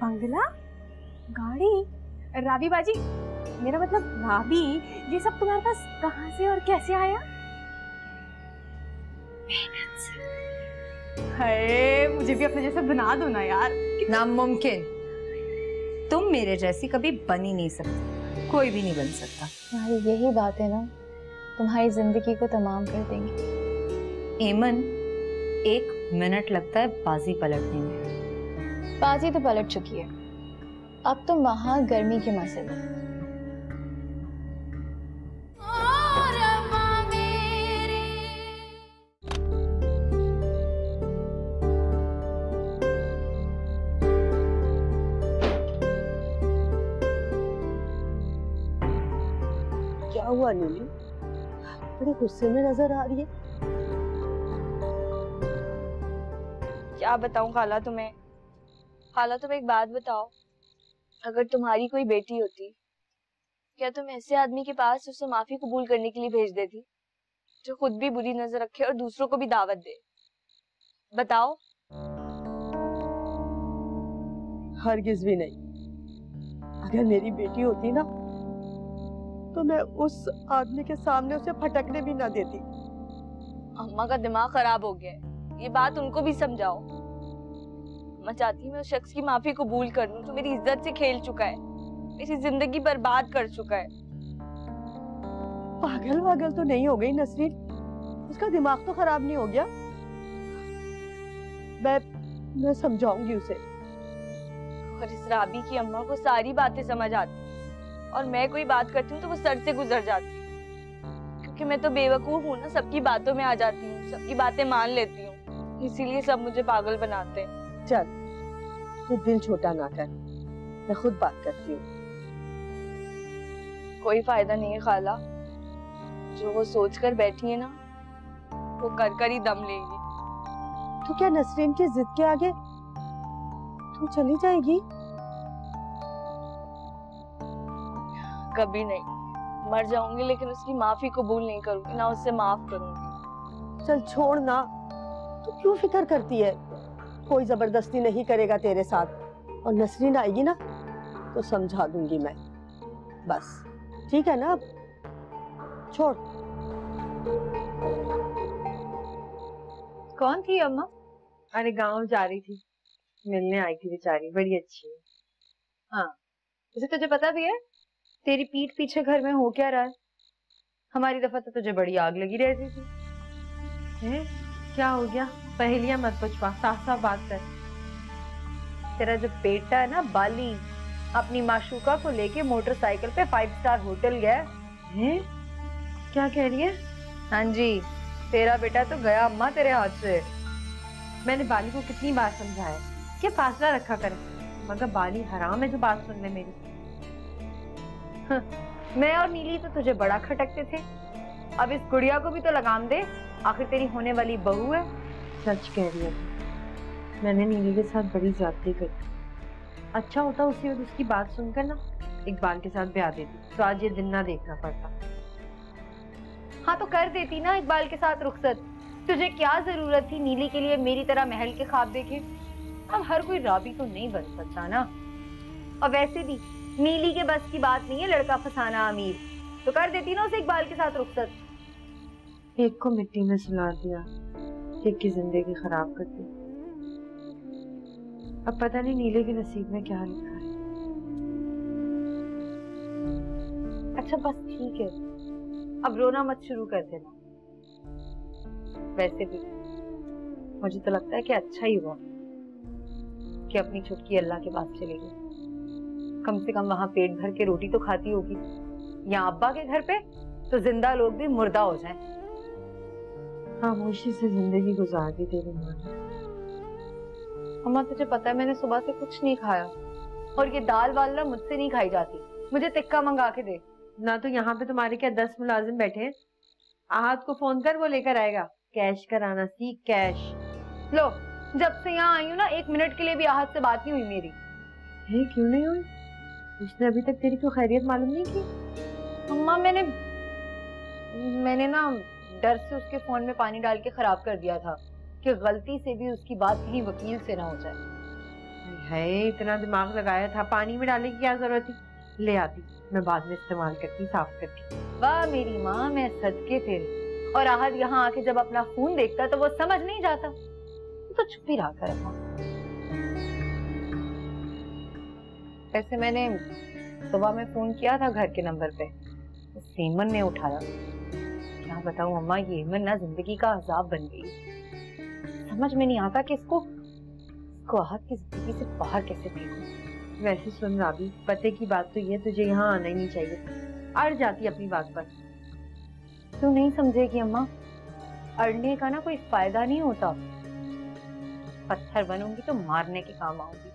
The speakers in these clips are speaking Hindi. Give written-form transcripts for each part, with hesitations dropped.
बंगला, गाड़ी, राबी बाजी, मेरा मतलब राबी, ये सब तुम्हारे पास कहाँ से और कैसे आया? मेहनत से। हाय, मुझे भी अपने जैसा बना दो ना यार। नामुमकिन, तुम मेरे जैसी कभी बन ही नहीं सकती, कोई भी नहीं बन सकता। तुम्हारी यही बात है ना, तुम्हारी जिंदगी को तमाम कर देंगी। एमन, 1 मिनट लगता है बाजी पलटने में। बाजी तो पलट चुकी है, अब तुम वहां गर्मी के मजे में। क्या हुआ नीली, बड़े गुस्से में नजर आ रही है? क्या बताऊं खाला तुम्हें। खाला तुम एक बात बताओ, अगर तुम्हारी कोई बेटी होती, क्या तुम ऐसे आदमी के पास उसे माफी कबूल करने के लिए भेज देती जो खुद भी बुरी नजर रखे और दूसरों को भी दावत दे? बताओ। हरगिज भी नहीं। अगर मेरी बेटी होती ना तो मैं उस आदमी के सामने उसे फटकने भी ना देती। अम्मा का दिमाग खराब हो गया है, ये बात उनको भी समझाओ। मैं चाहती मैं उस शख्स की माफी कबूल कर लूं जो मेरी इज्जत से खेल चुका है, मेरी जिंदगी बर्बाद कर चुका है। पागल वागल तो नहीं हो गई नसरीन? उसका दिमाग तो खराब नहीं हो गया? मैं समझाऊंगी उसे। और इस राबी की अम्मा को सारी बातें समझ आती, और मैं कोई बात करती हूँ तो वो सर से गुजर जाती, क्योंकि मैं तो बेवकूफ हूँ ना, सबकी बातों में आ जाती हूँ, सबकी बातें मान लेती हूँ, इसीलिए सब मुझे पागल बनाते हैं। चल, तू दिल छोटा ना कर, मैं खुद बात करती हूँ। कोई फायदा नहीं है खाला, जो वो सोच कर बैठी है ना, वो कर ही दम लेगी। तो क्या नसरीन की जिद के आगे तू चली जाएगी? कभी नहीं, मर जाऊंगी लेकिन उसकी माफी कबूल नहीं करूंगी, ना उससे माफ करूंगी। चल छोड़ ना, तू क्यों फिक्र करती है? कोई जबरदस्ती नहीं करेगा तेरे साथ, और नसरीन आएगी ना तो समझा दूंगी मैं, बस ठीक है ना? छोड़। कौन थी अम्मा? अरे गांव जा रही थी, मिलने आई थी बेचारी, बड़ी अच्छी है। हाँ, उसे तुझे पता भी है तेरी पीठ पीछे घर में हो क्या रहा है? हमारी दफा तो तुझे बड़ी आग लगी रहती थी। क्या हो गया? पहेलियां मत पूछवा, साफ साफ बात कर। तेरा जो बेटा है ना बाली, अपनी माशूका को लेके मोटरसाइकिल पे 5 स्टार होटल गया है। क्या कह रही है? हाँ जी, तेरा बेटा तो गया अम्मा तेरे हाथ से। मैंने बाली को कितनी बार समझाया कि फासला रखा करे, मगर बाली हराम है जो बात सुन ले मेरी। मैं और नीली तो तुझे बड़ा खटकते थे, अब इस गुड़िया को भी तो लगाम दे, आखिर तेरी होने वाली बहू है। सच कह रही है, मैंने नीली के साथ बड़ी ज्यादती कर दी। अच्छा होता उसी वक्त उसकी बात सुनकर ना इकबाल के साथ ब्याह देती, तो आज ये दिन ना देखना पड़ता। हाँ तो कर देती ना इकबाल के साथ रुखसत, तुझे क्या जरूरत थी नीली के लिए मेरी तरह महल के ख्वाब देखे? अब हर कोई राबी तो नहीं बन सकता ना, और वैसे भी नीली के बस की बात नहीं है लड़का फंसाना अमीर, तो कर देती ना उसे इकबाल के साथ रुखसत। एक को मिट्टी में सुला दिया, एक की जिंदगी खराब कर दी। अब पता नहीं नीले के नसीब में क्या लिखा है। अच्छा बस ठीक है, अब रोना मत शुरू कर देना। वैसे भी मुझे तो लगता है कि अच्छा ही हुआ कि अपनी छुटकी अल्लाह के पास चली गई, कम से कम वहां पेट भर के रोटी तो खाती होगी। यहाँ अब्बा के घर पे तो जिंदा लोग भी मुर्दा हो जाएं। खामोशी से जिंदगी गुजार दी तेरी माँ ने। अम्मा तुझे पता है मैंने सुबह से कुछ नहीं खाया, और ये दाल वाल ना मुझसे नहीं खाई जाती, मुझे टिक्का मंगा के दे। ना तो यहाँ पे तुम्हारे क्या 10 मुलाजिम बैठे हैं, आहत को फोन कर, वो लेकर आएगा। कैश कराना सीख, कैश। लो, जब से यहाँ आई हूँ ना 1 मिनट के लिए भी आहत से बात नहीं हुई मेरी। है क्यों नहीं हुई? उसने अभी तक तेरी कोई खैरियत मालूम नहीं की? अम्मा मैंने ना डर से उसके फोन में पानी डाल के खराब कर दिया था कि गलती से भी उसकी बात कहीं वकील से ना हो जाए। है, इतना दिमाग लगाया था, पानी में डालने की क्या जरूरत थी? ले आती, मैं बाद में इस्तेमाल करती, साफ करती। वाह मेरी माँ, मैं सदके तेरी। और आहद यहाँ आके जब अपना खून देखता तो वो समझ नहीं जाता, तो चुप ही रहा कर। वैसे मैंने सुबह में फोन किया था घर के नंबर पे, तो सेमन ने उठाया। क्या बताऊं अम्मा, ये मन ना जिंदगी का अजाब बन गई। समझ में नहीं आता कि इसको आहद की जिंदगी से बाहर कैसे फेंकूं। वैसे सुन राबी, पते की बात तो ये, तुझे यहाँ आना ही नहीं चाहिए। अड़ जाती अपनी बात पर। तू नहीं समझेगी अम्मा, अड़ने का ना कोई फायदा नहीं होता। पत्थर बनूंगी तो मारने के काम आऊंगी,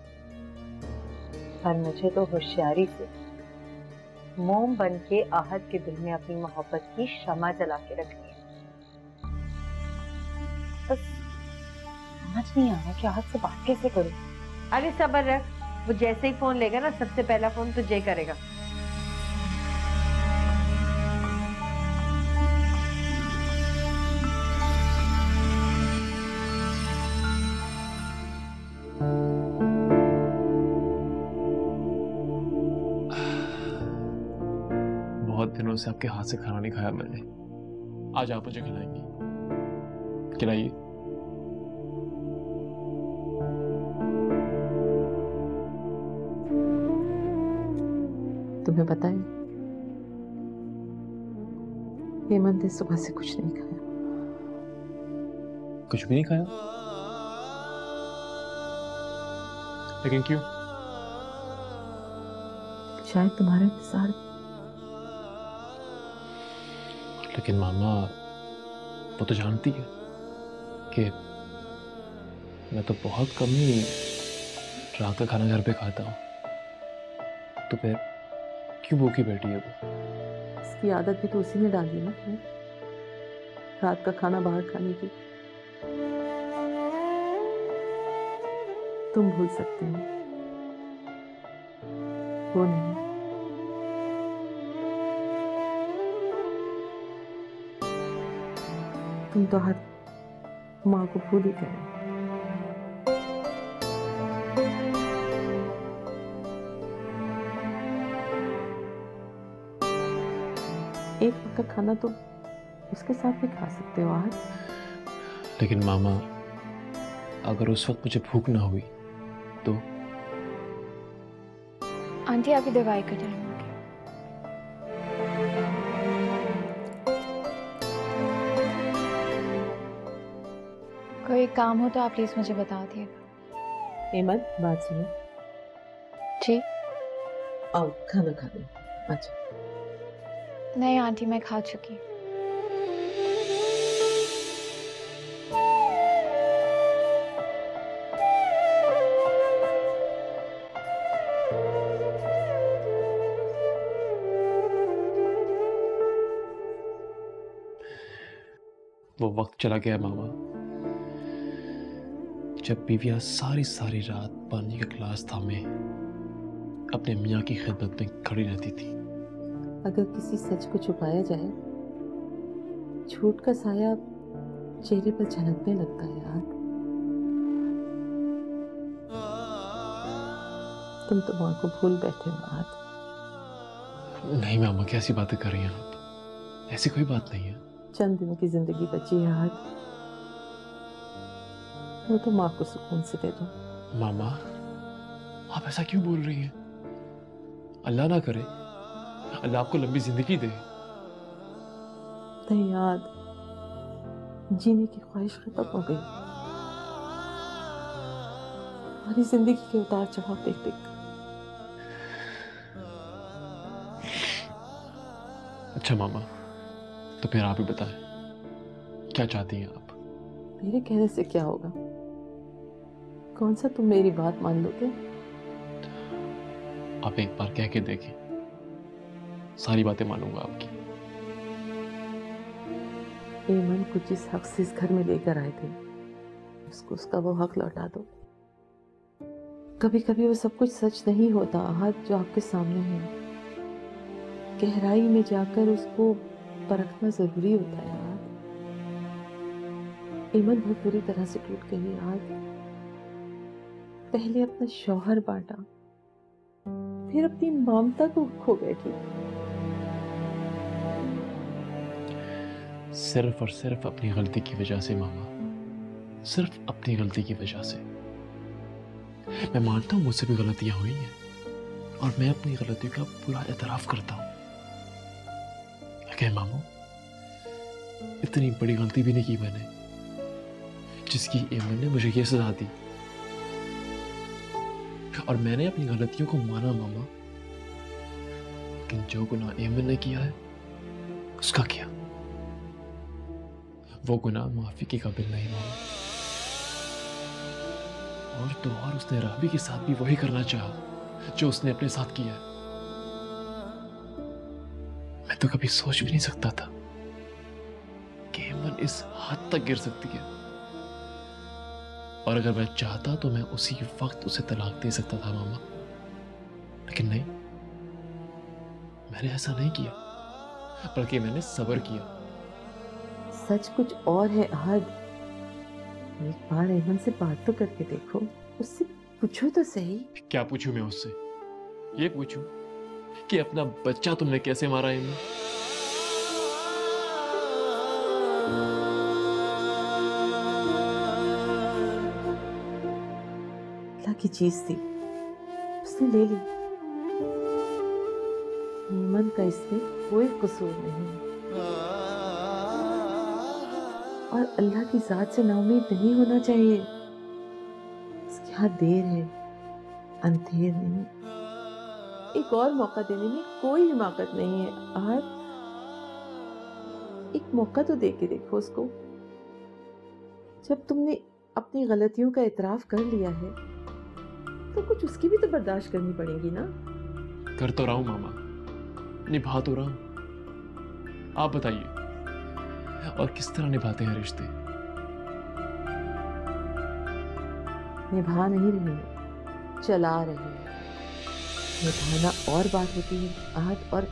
पर मुझे तो होशियारी से मोम बन के आहद के दिल में अपनी मोहब्बत की शमा जला के रखनी है। बस समझ नहीं आ रहा कि आहद से बात कैसे करूं। अरे सब्र रख, वो जैसे ही फोन लेगा ना, सबसे पहला फोन तुझे करेगा। बहुत दिनों से आपके हाथ से खाना नहीं खाया मैंने, आज आप मुझे खिलाएंगी? खिलाइए। तुम्हें पता है, हेमंत ने सुबह से कुछ नहीं खाया। कुछ भी नहीं खाया? लेकिन क्यों? शायद तुम्हारा इंतजार। लेकिन मामा, वो तो जानती है कि मैं तो बहुत कम ही रात का खाना घर पे खाता हूँ, तो फिर क्यों भूखी बैठी है वो? इसकी आदत भी तो उसी ने डाली ना, रात का खाना बाहर खाने की। तुम भूल सकते हो, वो नहीं। तुम तो हर माँ को भूल ही गए। एक वक्त का खाना तो उसके साथ भी खा सकते हो आज। लेकिन मामा, अगर उस वक्त मुझे भूख ना हुई तो? आंटी आपकी दवाई का टाइम हो गया। कोई काम हो तो आप प्लीज मुझे बता दिएगा। हेमंत, बात सुनो। जी? आओ खाना खा लो। अच्छा। नहीं आंटी, मैं खा चुकी। वो वक्त चला गया मामा, जब बीवियां सारी सारी रात पानी का गिलास थामे अपने मियाँ की खिदमत में खड़ी रहती थी। अगर किसी सच को छुपाया जाए, झूठ का साया चेहरे पर झलकने लगता है यार। तुम तो माँ को भूल बैठे हो आज। नहीं मामा, कैसी बातें कर रही हैं आप? ऐसी कोई बात नहीं है। चंद दिनों की जिंदगी बची है आज, वो तो माँ को सुकून से दे दो। मामा, आप ऐसा क्यों बोल रही हैं? अल्लाह ना करे, अल्लाह आपको लंबी जिंदगी दे। नहीं याद, जीने की ख्वाहिश खत्म हो गई। हमारी जिंदगी के उतार चढ़ाव देख देख। अच्छा मामा, तो फिर आप ही बताएं, क्या चाहती हैं आप? मेरे कहने से क्या होगा? कौन सा तुम मेरी बात मान लोगे? आप एक बार कह के देखें, सारी बातें मानूंगा आपकी। हेमन को जिस हक से इस घर में लेकर आए थे, उसको उसका वो हक लौटा दो। कभी कभी वो सब कुछ सच नहीं होता आहद, जो आपके सामने है। गहराई में जाकर उसको परखना जरूरी होता है यार। हेमन बहुत बुरी तरह से टूट गई है आज। पहले अपना शौहर बांटा, फिर अपनी ममता को खो बैठी। सिर्फ और सिर्फ अपनी गलती की वजह से मामा, सिर्फ अपनी गलती की वजह से। मैं मानता हूं मुझसे भी गलतियां हुई हैं और मैं अपनी गलतियों का पूरा एतराफ करता हूं, लेकिन मामू इतनी बड़ी गलती भी नहीं की मैंने जिसकी एमन ने मुझे ये सजा दी। और मैंने अपनी गलतियों को माना मामा, लेकिन जो गुनाह एमन ने किया है उसका किया। वो गुनाह माफी के काबिल नहीं मामा। और तो और उसने राबी के साथ भी वही करना चाहा जो उसने अपने साथ किया है। मैं तो कभी सोच भी नहीं सकता था कि एमन इस हद तक गिर सकती है, और अगर मैं चाहता तो मैं उसी वक्त उसे तलाक दे सकता था मामा, लेकिन नहीं, मैंने ऐसा नहीं किया, बल्कि मैंने सब्र किया। सच कुछ और है अहद। एक बार एमन से बात तो करके देखो, उससे पूछो तो सही। क्या पूछूं मैं उससे? ये पूछूं कि अपना बच्चा तुमने कैसे मारा एमन? की चीज थी, उसने ले ली। एमन का इसमें कोई कसूर नहीं, और अल्लाह की जात से नाउमीद नहीं होना चाहिए। उसके हाथ देर है, अंधेर नहीं। एक और मौका देने में कोई हिमाकत नहीं है। आज एक मौका तो दे के देखो उसको। जब तुमने अपनी गलतियों का इतराफ कर लिया है तो कुछ उसकी भी तो बर्दाश्त करनी पड़ेगी ना। कर तो रहा हूं मामा, निभा तो रहा हूं। आप बताइए, और किस तरह निभाते हैं रिश्ते? निभा नहीं रहे, चला रहे हैं। निभाना और बात होती है आज, और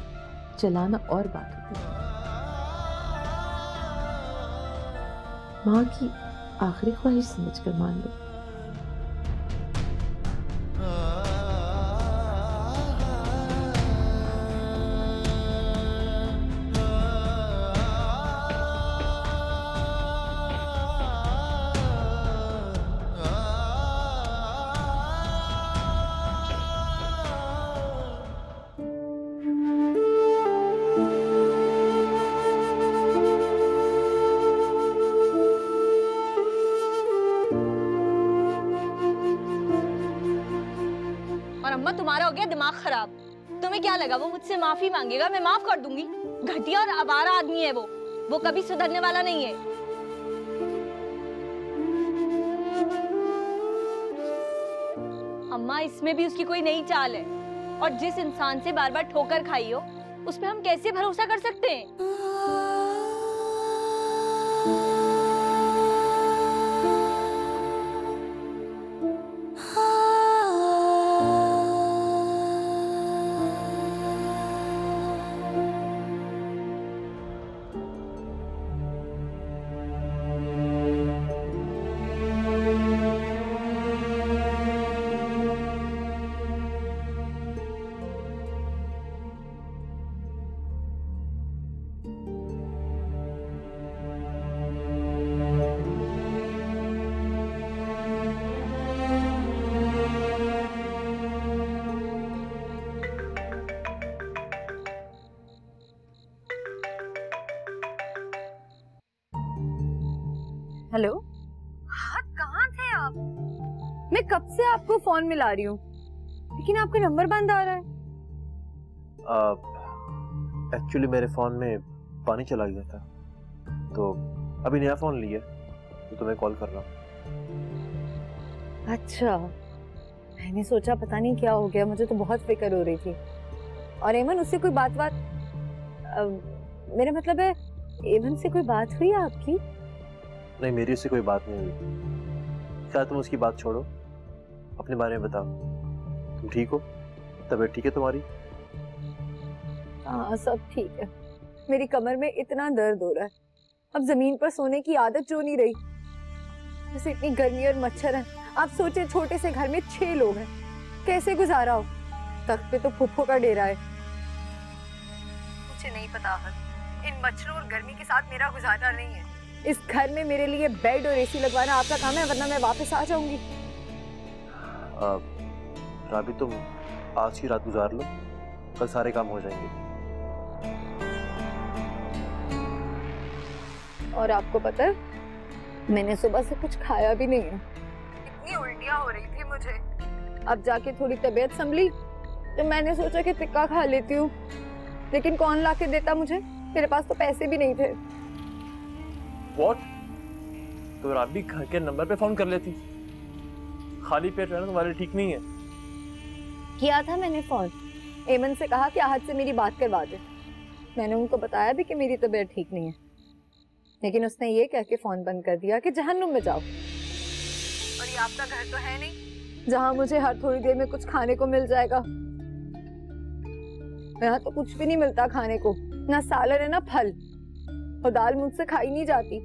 चलाना और बात होती है। माँ की आखिरी ख्वाहिश समझकर मान लो। अम्मा तुम्हारा हो गया दिमाग खराब। तुम्हें क्या लगा वो मुझसे माफी मांगेगा, मैं माफ कर दूंगी? घटिया और आवारा आदमी है वो कभी सुधरने वाला नहीं है। अम्मा, इसमें भी उसकी कोई नई चाल है, और जिस इंसान से बार बार ठोकर खाई हो उस पर हम कैसे भरोसा कर सकते हैं? हेलो, हाँ कहाँ थे आप? मैं कब से आपको फोन मिला रही हूँ, लेकिन आपका नंबर बंद आ रहा है। एक्चुअली मेरे फोन में पानी चला गया था, तो अभी नया फोन लिया तो तुम्हें कॉल कर रहा हूँ। अच्छा, मैंने सोचा पता नहीं क्या हो गया, मुझे तो बहुत फिक्र हो रही थी। और एमन, उससे कोई बात मेरा मतलब है, एमन से कोई बात हुई आपकी? नहीं, मेरी उससे कोई बात नहीं हुई। क्या तुम उसकी बात छोड़ो, अपने बारे में बताओ। तुम ठीक हो? तबीयत ठीक है तुम्हारी? हाँ, सब ठीक है। मेरी कमर में इतना दर्द हो रहा है, अब जमीन पर सोने की आदत जो नहीं रही। जैसे इतनी गर्मी और मच्छर है, आप सोचे छोटे से घर में 6 लोग हैं, कैसे गुजारा हो? तख्त पे तो फुफ्फो का डेरा है। मुझे नहीं पता, इन मच्छरों और गर्मी के साथ मेरा गुजारा नहीं है। इस घर में मेरे लिए बेड और एसी लगवाना आपका काम है, वरना मैं वापस आ जाऊंगी। राबी तुम आज की रात गुजार लो, कल सारे काम हो जाएंगे। और आपको पता है, मैंने सुबह से कुछ खाया भी नहीं है। इतनी उल्टियां हो रही थी मुझे। अब जाके थोड़ी तबीयत संभली तो मैंने सोचा कि टिक्का खा लेती हूँ, लेकिन कौन ला के देता मुझे? मेरे पास तो पैसे भी नहीं थे। What? तो राबी घर के नंबर पे फोन कर लेती। खाली पेट रहना तुम्हारे लिए ठीक नहीं है। किया था मैंने फोन, एमन से कहा कि आहद से मेरी बात करवा दे। मैंने उनको बताया भी कि मेरी तबीयत ठीक नहीं है, लेकिन उसने ये कह के फोन बंद कर दिया कि जहन्नुम में जाओ। और ये आपका घर तो है नहीं जहाँ मुझे हर थोड़ी देर में कुछ खाने को मिल जाएगा। यहाँ तो कुछ भी नहीं मिलता खाने को, ना सालन है ना फल, और दाल मुझसे खाई नहीं जाती।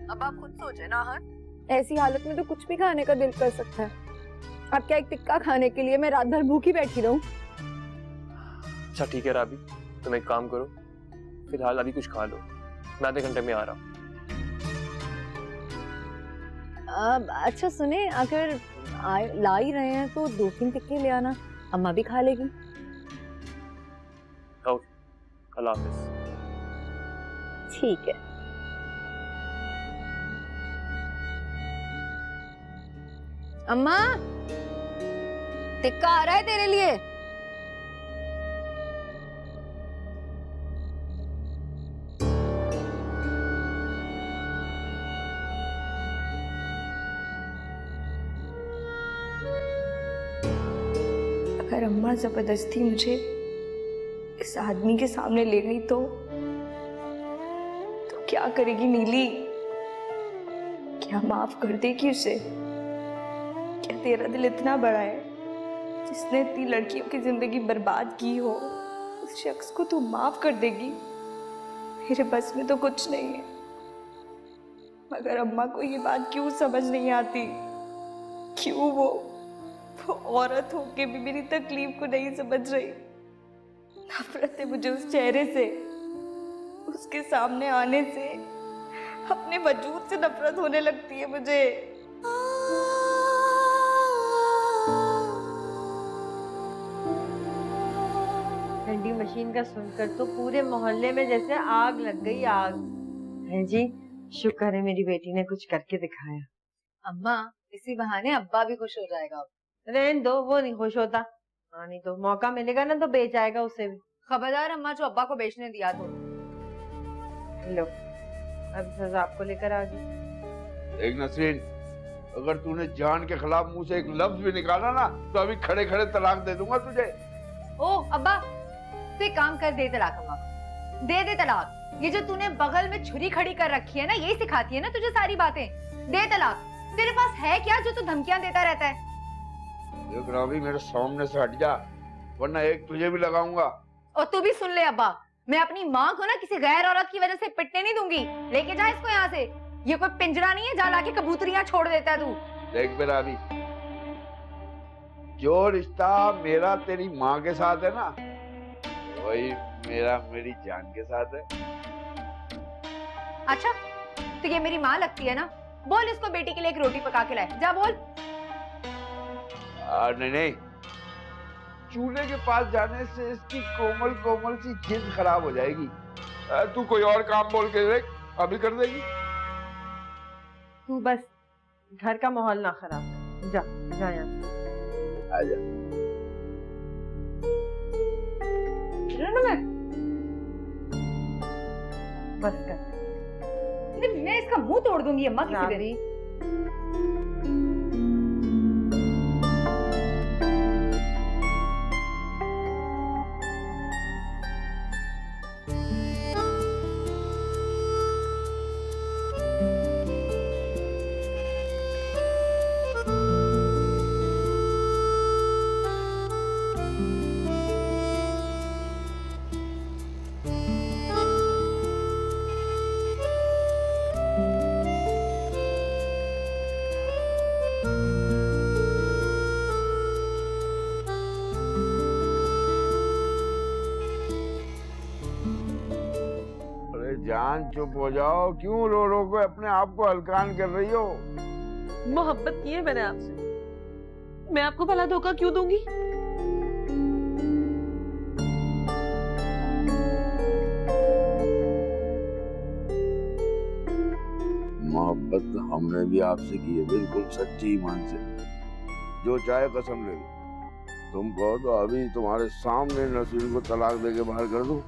अब आप खुद सोचे ना, हाँ ऐसी हालत में तो कुछ भी खाने का दिल कर सकता है। अब क्या एक टिक्का खाने के लिए मैं रात भर भूखी बैठी रहूं? अच्छा ठीक है राबी, तुम एक काम करो, फिलहाल अभी कुछ खा लो, मैं आधे घंटे में आ रहा हूँ। अच्छा सुने, अगर ला ही रहे हैं तो 2-3 टिक्के ले आना, अम्मा भी खा लेगी। ओके, अल्लाह हाफिज। ठीक है। अम्मा, टिक्का आ रहा है तेरे लिए। अगर अम्मा जबरदस्ती मुझे इस आदमी के सामने ले गई तो क्या करेगी नीली? क्या माफ कर देगी उसे? क्या तेरा दिल इतना बड़ा है, जिसने इतनी लड़कियों की जिंदगी बर्बाद की हो, उस शख्स को तू माफ कर देगी? मेरे बस में तो कुछ नहीं है, मगर अम्मा को ये बात क्यों समझ नहीं आती? क्यों वो औरत होके भी मेरी तकलीफ को नहीं समझ रही? नफरत है मुझे उस चेहरे से, उसके सामने आने से अपने वजूद से नफरत होने लगती है मुझे। ठंडी मशीन का सुनकर तो पूरे मोहल्ले में जैसे आग लग गई, आग। है जी, शुक्र है मेरी बेटी ने कुछ करके दिखाया। अम्मा, इसी बहाने अब्बा भी खुश हो जाएगा। रहने दो, वो नहीं खुश होता। हाँ, नहीं तो मौका मिलेगा ना तो बेच आएगा उसे भी। खबरदार अम्मा, जो अब्बा को बेचने दिया तो। लो, अब सजा आपको लेकर आ गई। एक नसरीन, अगर तूने जान के खिलाफ मुंह से एक लफ्ज भी निकाला ना तो अभी खड़े खड़े तलाक दे दूंगा तुझे। ओ अब्बा, तू एक काम कर, दे तलाक अम्मा, दे तलाक। ये जो तूने बगल में छुरी खड़ी कर रखी है ना, यही सिखाती है ना तुझे सारी बातें। दे तलाक। तेरे पास है क्या जो तू धमकियां देता रहता है? देख राबी, मेरे सामने से हट जा, वरना एक तुझे भी लगाऊंगा। और तू भी सुन ले अब्बा, मैं अपनी माँ को ना किसी गैर औरत की वजह से पिटने नहीं दूंगी। लेके जा इसको यहाँ से, ये कोई पिंजरा नहीं है जहाँ लाके कबूतरियां छोड़ देता है तू। देख मेरा राबी, जो रिश्ता मेरा तेरी माँ के साथ है ना, वही मेरा मेरी जान के साथ है। अच्छा, तो ये मेरी माँ लगती है ना? बोल इसको बेटी के लिए एक रोटी पका के लाए, जा बोल। नहीं, चूल्हे के पास जाने से इसकी कोमल कोमल सी जिद खराब हो जाएगी। तू कोई और काम बोल के देख, अभी कर देगी। तू बस घर का माहौल ना खराब कर। जा जा यहाँ से। आजा। बस कर। मैं इसका मुंह तोड़ दूंगी अम्मा किसी दिन। अरे जान चुप हो जाओ, क्यों रो रो के अपने आप को हलकान कर रही हो? मोहब्बत की है मैंने आपसे, मैं आपको भला धोखा क्यों दूंगी? मोहब्बत हमने भी आपसे की है, बिल्कुल सच्ची ईमान से। जो चाहे कसम ले लो, तुम कहो तो अभी तुम्हारे सामने नसीर को तलाक देके बाहर कर दूं।